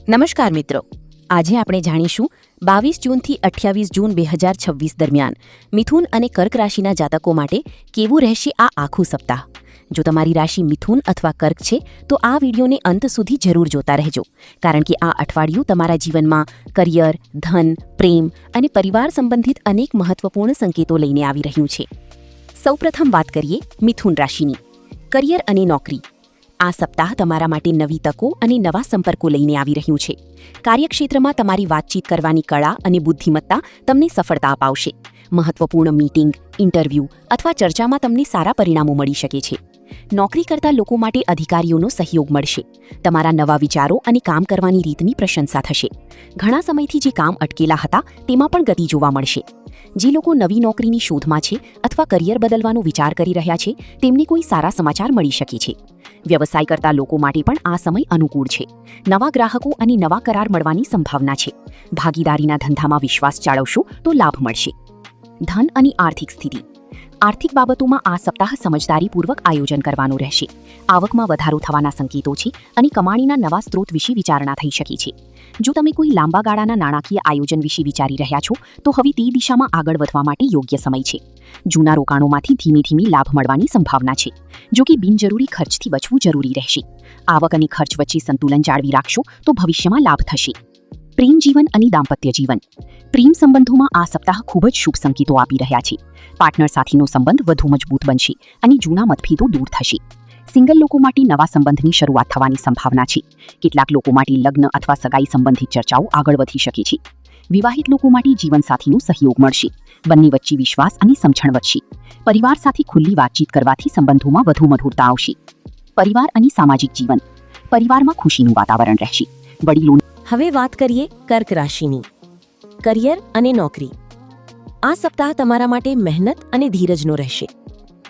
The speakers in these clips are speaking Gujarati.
નમસ્કાર મિત્રો, આજે આપણે જાણીશું 22 જૂનથી 28 જૂન 2026 દરમિયાન મિથુન અને કર્ક રાશિના જાતકો માટે કેવું રહેશે આ આખું સપ્તાહ. જો તમારી રાશિ મિથુન અથવા કર્ક છે તો આ વિડીયોને અંત સુધી જરૂર જોતા રહેજો, કારણ કે આ અઠવાડિયું તમારા જીવનમાં કરિયર, ધન, પ્રેમ અને પરિવાર સંબંધિત અનેક મહત્વપૂર્ણ સંકેતો લઈને આવી રહ્યું છે. સૌપ્રથમ વાત કરીએ મિથુન રાશિની. કરિયર અને નોકરી. આ સપ્તાહ તમારા માટે નવી તકો અને નવા સંપર્કો લઈને આવી રહ્યું છે. કાર્યક્ષેત્રમાં તમારી વાતચીત કરવાની કળા અને બુદ્ધિમત્તા તમને સફળતા અપાવશે. મહત્વપૂર્ણ મીટિંગ, ઇન્ટરવ્યૂ અથવા ચર્ચામાં તમને સારા પરિણામો મળી શકે છે. નોકરી કરતા લોકો માટે અધિકારીઓનો સહયોગ મળશે. તમારા નવા વિચારો અને કામ કરવાની રીતની પ્રશંસા થશે. ઘણા સમયથી જે કામ અટકેલા હતા તેમાં પણ ગતિ જોવા મળશે. જે લોકો નવી નોકરીની શોધમાં છે અથવા કરિયર બદલવાનો વિચાર કરી રહ્યા છે તેમને કોઈ સારા સમાચાર મળી શકે છે. વ્યવસાય કરતા લોકો માટે પણ આ સમય અનુકૂળ છે. નવા ગ્રાહકો અને નવા કરાર મળવાની સંભાવના છે. ભાગીદારીના ધંધામાં વિશ્વાસ જાળવશો તો લાભ મળશે. ધન અને આર્થિક સ્થિતિ. આર્થિક બાબતોમાં આ સપ્તાહ સમજદારીપૂર્વક આયોજન કરવાનું રહેશે. આવકમાં વધારો થવાના સંકેતો છે અને કમાણીના નવા સ્ત્રોત વિશે વિચારણા થઈ શકે છે. જો તમે કોઈ લાંબા ગાળાના નાણાકીય આયોજન વિશે વિચારી રહ્યા છો તો હવે તે દિશામાં આગળ વધવા માટે યોગ્ય સમય છે. જૂના રોકાણોમાંથી ધીમે ધીમે લાભ મળવાની સંભાવના છે. જો કે બિનજરૂરી ખર્ચથી બચવું જરૂરી રહેશે. આવક અને ખર્ચ વચ્ચે સંતુલન જાળવી રાખશો તો ભવિષ્યમાં લાભ થશે. પ્રેમ જીવન અને દાંપત્ય જીવન. પ્રેમ સંબંધોમાં આ સપ્તાહ ખૂબ જ શુભ સંકેતો આપી રહ્યા છે. પાર્ટનર સાથેનો સંબંધ વધુ મજબૂત બનશે અને જૂના મતભેદો દૂર થશે. સિંગલ લોકો માટે નવા સંબંધની શરૂઆત થવાની સંભાવના છે. કેટલાક લોકો માટે લગ્ન અથવા સગાઈ સંબંધિત ચર્ચાઓ આગળ વધી શકે છે. વિવાહિત લોકો માટે જીવનસાથીનો સહયોગ મળશે. બંને વચ્ચે વિશ્વાસ અને સમજણ વધશે. પરિવાર સાથે ખુલ્લી વાતચીત કરવાથી સંબંધોમાં વધુ મધુરતા આવશે. પરિવાર અને સામાજિક જીવન. પરિવારમાં ખુશીનું વાતાવરણ રહેશે. વડીલો. હવે વાત કરીએ કર્ક રાશિની. કરિયર અને નોકરી. આ સપ્તાહ તમારા માટે મહેનત અને ધીરજનો રહેશે.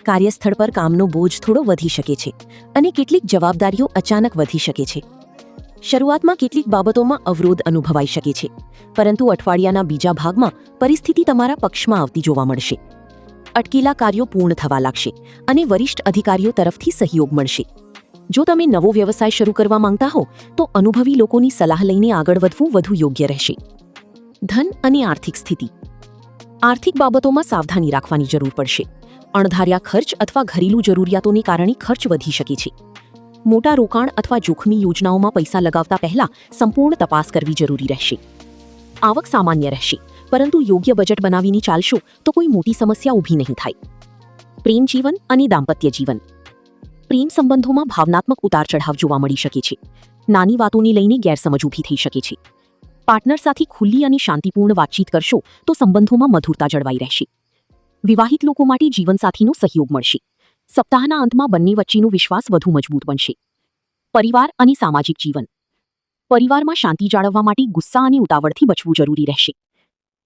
કાર્યસ્થળ પર કામનો બોજ થોડો વધી શકે છે અને કેટલીક જવાબદારીઓ અચાનક વધી શકે છે. શરૂઆતમાં કેટલીક બાબતોમાં અવરોધ અનુભવાઈ શકે છે, પરંતુ અઠવાડિયાના બીજા ભાગમાં પરિસ્થિતિ તમારા પક્ષમાં આવતી જોવા મળશે. અટકેલા કાર્યો પૂર્ણ થવા લાગશે અને વરિષ્ઠ અધિકારીઓ તરફથી સહયોગ મળશે. જો તમે નવો વ્યવસાય શરૂ કરવા માંગતા હો તો અનુભવી લોકોની સલાહ લઈને આગળ વધવું વધુ યોગ્ય રહેશે. ધન અને આર્થિક સ્થિતિ. આર્થિક બાબતોમાં સાવધાની રાખવાની જરૂર પડશે. અણધાર્યા ખર્ચ અથવા ઘરેલું જરૂરિયાતોને કારણે ખર્ચ વધી શકે છે. મોટા રોકાણ અથવા જોખમી યોજનાઓમાં પૈસા લગાવતા પહેલા સંપૂર્ણ તપાસ કરવી જરૂરી રહેશે. આવક સામાન્ય રહેશે, પરંતુ યોગ્ય બજેટ બનાવીને ચાલશો તો કોઈ મોટી સમસ્યા ઊભી નહીં થાય. પ્રેમ જીવન અને દાંપત્ય જીવન. પ્રેમ સંબંધોમાં ભાવનાત્મક ઉતાર ચઢાવ જોવા મળી શકે છે. નાની વાતોને લઈને ગેરસમજ ઊભી થઈ શકે છે. પાર્ટનર સાથે ખુલ્લી અને શાંતિપૂર્ણ વાતચીત કરશો તો સંબંધોમાં મધુરતા જળવાઈ રહેશે. વિવાહિત લોકો માટે જીવનસાથીનો સહયોગ મળશે. સપ્તાહના અંતમાં બંને વચ્ચેનો વિશ્વાસ વધુ મજબૂત બનશે. પરિવાર અને સામાજિક જીવન. પરિવારમાં શાંતિ જાળવવા માટે ગુસ્સા અને ઉતાવળથી બચવું જરૂરી રહેશે.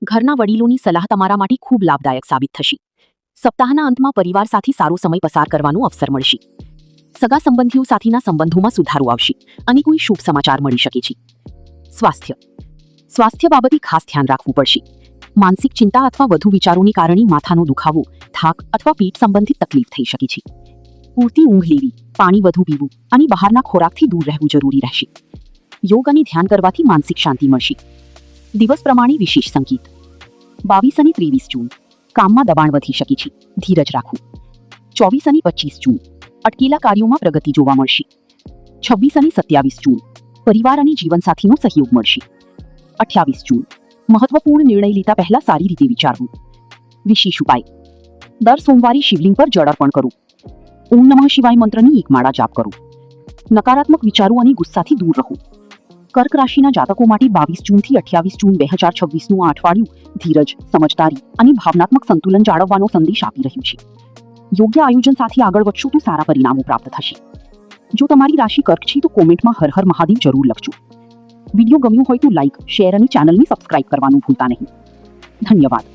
ઘરના વડીલોની સલાહ તમારા માટે ખૂબ લાભદાયક સાબિત થશે. સપ્તાહના અંતમાં પરિવાર સાથે સારો સમય પસાર કરવાનો અવસર મળશે. સગા સંબંધીઓ સાથેના સંબંધોમાં સુધારો આવશે અને કોઈ શુભ સમાચાર મળી શકે છે. સ્વાસ્થ્ય. સ્વાસ્થ્ય બાબતે ખાસ ધ્યાન રાખવું પડશે. માનસિક ચિંતા અથવા વધુ વિચારોને કારણે માથાનો દુખાવો, થાક અથવા પેટ સંબંધિત તકલીફ થઈ શકે છે. પૂરતી ઊંઘ લેવી, પાણી વધુ પીવું અને બહારના ખોરાકથી દૂર રહેવું જરૂરી રહેશે. યોગ અને ધ્યાન કરવાથી માનસિક શાંતિ મળશે. દિવસ પ્રમાણે વિશેષ સંકેત. 22 અને 23 જૂન. કામમાં દબાણ વધી શકે છે, ધીરજ રાખવું. 24 અને 25 જૂન. અટકેલા કાર્યોમાં પ્રગતિ જોવા મળશે. 26 અને 27 જૂન. પરિવાર અને જીવનસાથીનો સહયોગ મળશે. 28 જૂન. મહત્વપૂર્ણ નિર્ણય લેતા પહેલા સારી રીતે વિચારવું. વિશેષ ઉપાય. દર સોમવારે શિવલિંગ પર જળ અર્પણ કરવું. ઓમ નમઃ શિવાય મંત્રની એક માળા જાપ કરો. નકારાત્મક વિચારો અને ગુસ્સાથી દૂર રહો. કર્ક રાશિના જાતકો માટે 22 જૂનથી 28 જૂન 2026નું આ અઠવાડિયું ધીરજ, સમજદારી અને ભાવનાત્મક સંતુલન જાળવવાનો સંદેશ આપી રહ્યું છે. યોગ્ય આયોજન સાથે આગળ વધશો તો સારા પરિણામો પ્રાપ્ત થશે. જો તમારી રાશિ કર્ક છે તો કોમેન્ટમાં હર હર મહાદેવ જરૂર લખજો. વિડીયો ગમ્યો હોય તો લાઇક, શેર અને ચેનલને સબસ્ક્રાઇબ કરવાનું ભૂલતા નહીં. ધન્યવાદ.